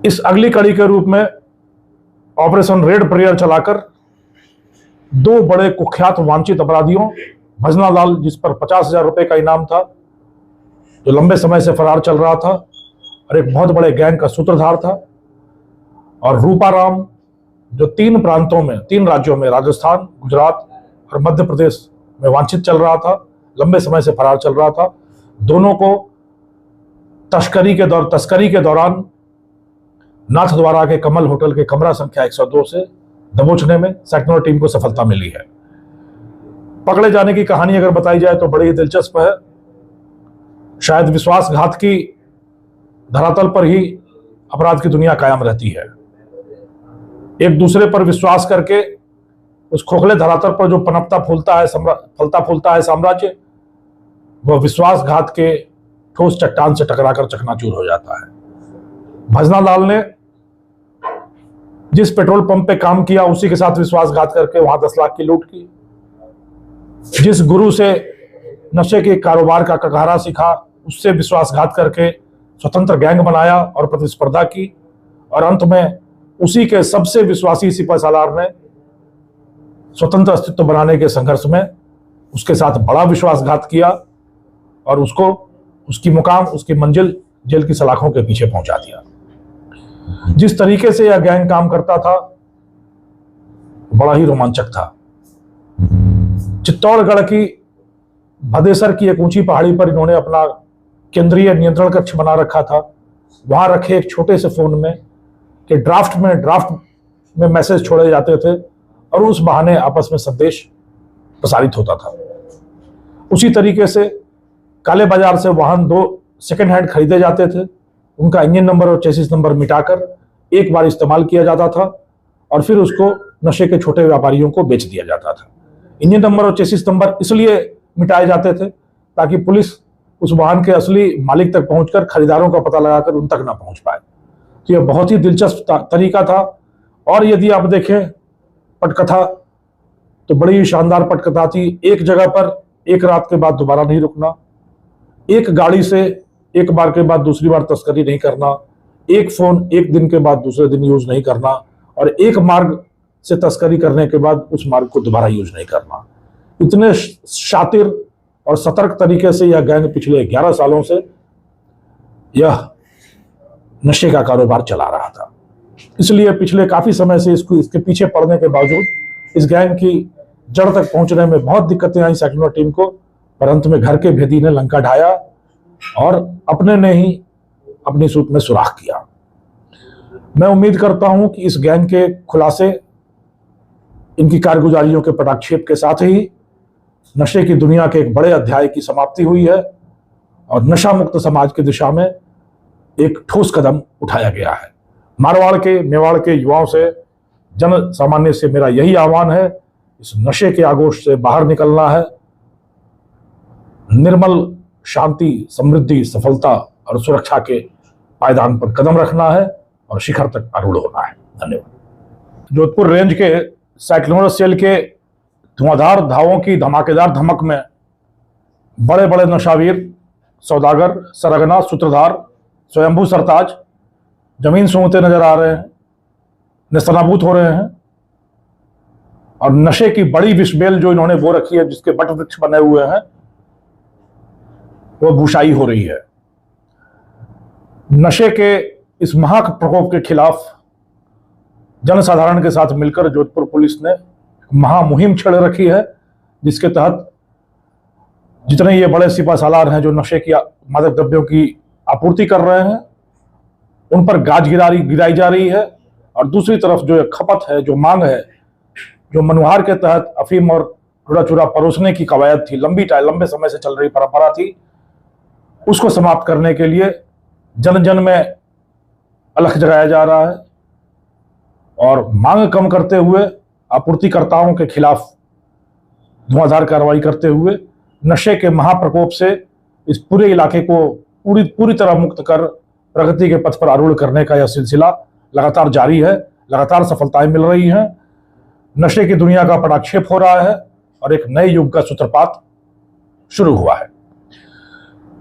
इस अगली कड़ी के रूप में ऑपरेशन रेड प्रेयर चलाकर दो बड़े कुख्यात वांछित अपराधियों, भजना लाल जिस पर 50,000 रुपए का इनाम था, जो लंबे समय से फरार चल रहा था और एक बहुत बड़े गैंग का सूत्रधार था, और रूपाराम जो 3 प्रांतों में, 3 राज्यों में, राजस्थान, गुजरात और मध्य प्रदेश में वांछित चल रहा था, लंबे समय से फरार चल रहा था। दोनों को तस्करी के दौरान नाथद्वारा के कमल होटल के कमरा संख्या 102 से दबोचने में सैक्नोर टीम को सफलता मिली है। पकड़े जाने की कहानी अगर बताई जाए तो बड़ी ही दिलचस्प है। शायद विश्वासघात की धरातल पर ही अपराध की दुनिया कायम रहती है। एक दूसरे पर विश्वास करके उस खोखले धरातल पर जो पनपता फूलता है साम्राज्य, वह विश्वासघात के ठोस चट्टान से टकराकर चकनाचूर हो जाता है। भजना लाल ने जिस पेट्रोल पंप पे काम किया उसी के साथ विश्वासघात करके वहां 10 लाख की लूट की। जिस गुरु से नशे के कारोबार का कगारा सीखा उससे विश्वासघात करके स्वतंत्र गैंग बनाया और प्रतिस्पर्धा की, और अंत में उसी के सबसे विश्वासी सिपहसालार ने स्वतंत्र अस्तित्व बनाने के संघर्ष में उसके साथ बड़ा विश्वासघात किया और उसको उसकी मंजिल जेल की सलाखों के पीछे पहुंचा दिया। जिस तरीके से यह गैंग काम करता था बड़ा ही रोमांचक था। चित्तौड़गढ़ की भदेसर की एक ऊंची पहाड़ी पर इन्होंने अपना केंद्रीय नियंत्रण कक्ष बना रखा था। वहां रखे एक छोटे से फोन में कि ड्राफ्ट में मैसेज छोड़े जाते थे और उस बहाने आपस में संदेश प्रसारित होता था। उसी तरीके से काले बाजार से वाहन 2 सेकेंड हैंड खरीदे जाते थे। उनका इंजन नंबर और चेसिस नंबर मिटाकर एक बार इस्तेमाल किया जाता था और फिर उसको नशे के छोटे व्यापारियों को बेच दिया जाता था। इंजन नंबर और चेसिस नंबर इसलिए मिटाए जाते थे ताकि पुलिस उस वाहन के असली मालिक तक पहुंचकर खरीदारों का पता लगाकर उन तक ना पहुंच पाए। तो यह बहुत ही दिलचस्प तरीका था। और यदि आप देखें पटकथा तो बड़ी ही शानदार पटकथा थी। एक जगह पर एक रात के बाद दोबारा नहीं रुकना, एक गाड़ी से एक बार के बाद दूसरी बार तस्करी नहीं करना, एक फोन एक दिन के बाद दूसरे दिन यूज नहीं करना, और एक मार्ग से तस्करी करने के बाद उस मार्ग को दोबारा यूज नहीं करना। इतने शातिर और सतर्क तरीके से यह गैंग पिछले 11 सालों से यह नशे का कारोबार चला रहा था। इसलिए पिछले काफी समय से इसके पीछे पड़ने के बावजूद इस गैंग की जड़ तक पहुंचने में बहुत दिक्कतें आई सैक्नोर टीम को, पर अंत में घर के भेदी ने लंका ढाया और अपने ने ही अपनी सूत में सुराख किया। मैं उम्मीद करता हूं कि इस गैंग के खुलासे, इनकी कारगुजारियों के पटाक्षेप के साथ ही नशे की दुनिया के एक बड़े अध्याय की समाप्ति हुई है और नशा मुक्त समाज की दिशा में एक ठोस कदम उठाया गया है। मारवाड़ के, मेवाड़ के युवाओं से, जन सामान्य से मेरा यही आह्वान है, इस नशे के आगोश से बाहर निकलना है, निर्मल शांति, समृद्धि, सफलता और सुरक्षा के पायदान पर कदम रखना है और शिखर तक आरूढ़ होना है। धन्यवाद। जोधपुर रेंज के सैक्नोर सेल के धुआंधार धावों की धमाकेदार धमक में बड़े बड़े नशावीर, सौदागर, सरगना, सूत्रधार, स्वयंभू सरताज जमीन सूंघते नजर आ रहे हैं, निस्तनाबूत हो रहे हैं, और नशे की बड़ी विषबेल जो इन्होंने बो रखी है, जिसके बट वृक्ष बने हुए हैं, वो भूशाई हो रही है। नशे के इस महाप्रकोप के खिलाफ जनसाधारण के साथ मिलकर जोधपुर पुलिस ने महामुहिम छेड़ रखी है, जिसके तहत जितने ये बड़े सिपहसालार हैं जो नशे की मादक द्रव्यों की आपूर्ति कर रहे हैं, उन पर गाज गिराई जा रही है, और दूसरी तरफ जो खपत है, जो मांग है, जो मनुहार के तहत अफीम और चूड़ा चूरा परोसने की कवायद थी, लंबे समय से चल रही परंपरा थी, उसको समाप्त करने के लिए जन जन में अलख जगाया जा रहा है और मांग कम करते हुए आपूर्तिकर्ताओं के खिलाफ धुआंधार कार्रवाई करते हुए नशे के महाप्रकोप से इस पूरे इलाके को पूरी तरह मुक्त कर प्रगति के पथ पर आरूढ़ करने का यह सिलसिला लगातार जारी है। लगातार सफलताएं मिल रही हैं। नशे की दुनिया का पटाक्षेप हो रहा है और एक नए युग का सूत्रपात शुरू हुआ है।